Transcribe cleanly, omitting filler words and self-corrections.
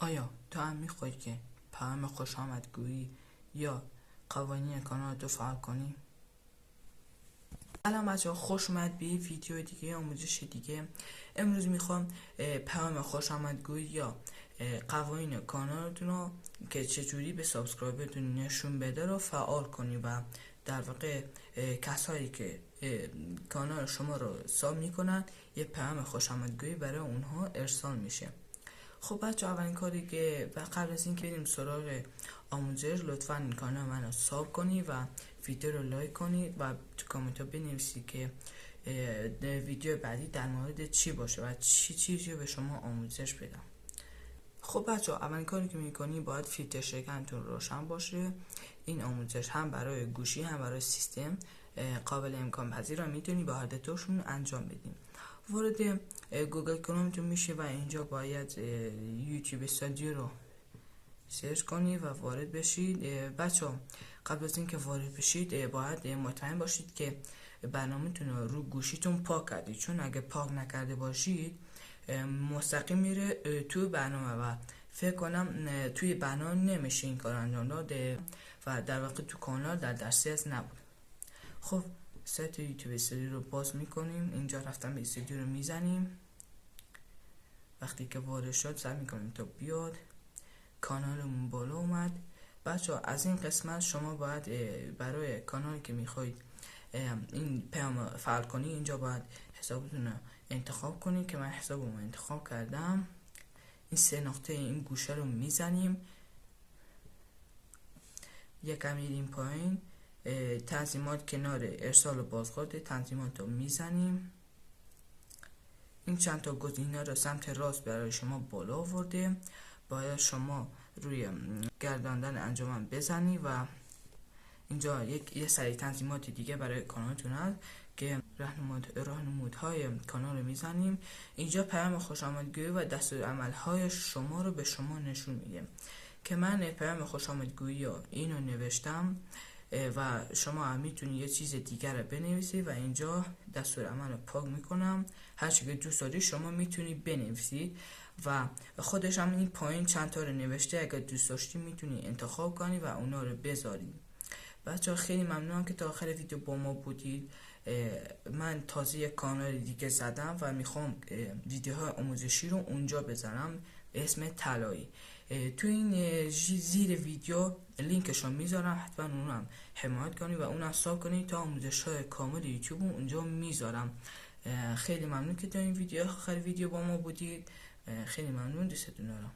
آیا تو هم میخوای که پیام خوش آمدگویی یا قوانین کانال تو فعال کنی؟ سلام بچه ها، خوش اومد به ویدیو دیگه، آموزش دیگه. امروز میخوام پیام خوش آمدگویی یا قوانین کانالتون رو که چجوری به سابسکرایبرتون نشون بده رو فعال کنی و در واقع کسایی که کانال شما رو ساب میکنن یه پیام خوش آمدگویی برای اونها ارسال میشه. خب بچه اولین کاری که قبل از اینکه بریم سراغ آموزش، لطفا این کانال منو ساب کنی و ویدیو رو لایک کنی و تو کامنت ها بنویسی که ویدیو بعدی در مورد چی باشه و چی چیزی رو به شما آموزش بدم. خب بچه اولین کاری که میکنی باید فیلتر شکنتون روشن باشه. این آموزش هم برای گوشی هم برای سیستم قابل امکان پذیر و میتونی با هر دوتاشون انجام بدیم. وارد گوگل کرومتون میشه و اینجا باید یوتیوب استودیو رو سرچ کنید و وارد بشید. بچه قبل از اینکه وارد بشید باید مطمئن باشید که برنامه‌تون رو گوشیتون پاک کردید، چون اگه پاک نکرده باشید مستقیم میره توی برنامه و فکر کنم توی برنامه نمیشه این کار انجام داده و در واقع تو کانال در دسترس نبود. خب سایت یوتیوب استودیو رو باز میکنیم. اینجا رفتم به استودیو رو میزنیم. وقتی که وارد شد سعی میکنیم تا بیاد. کانالمون بالا اومد. بچه از این قسمت شما باید برای کانالی که میخواید این پیام فعال کنی اینجا باید حسابتون رو انتخاب کنید که من حسابمو انتخاب کردم. این سه نقطه این گوشه رو میزنیم، یکم میریم پایین، تنظیمات کنار ارسال و بازخورد تنظیمات رو میزنیم. این چند تا گزینه رو سمت راست برای شما بالا آورده. باید شما روی گرداندن انجام بزنی و اینجا یه سری تنظیمات دیگه برای کانالتون هست که راهنمودهای کانال رو میزنیم. اینجا پیام خوش آمدگویی و دستورالعمل‌های شما رو به شما نشون میده که من پیام خوش آمدگویی رو اینو نوشتم و شما هم میتونی یه چیز دیگر رو بنویسی و اینجا دستورالعمل رو پاک میکنم. هر چی که دوست داری شما میتونی بنویسید و خودش هم این پایین چند تا رو نوشته، اگر دوست داشتی میتونی انتخاب کنی و اونا رو بذاری. بچه‌ها خیلی ممنونم که تا آخر ویدیو با ما بودید. من تازه یک کانال دیگه زدم و میخوام ویدیوهای آموزشی رو اونجا بذارم به اسم طلایی. تو این زیر ویدیو لینکش رو میذارم، حتما اونم حمایت کنید و اونم ساب کنید تا آموزش‌های کامل یوتیوب اونجا میذارم. خیلی ممنون که تا این ویدیو آخر ویدیو با ما بودید. خیلی ممنون، دوستتون دارم.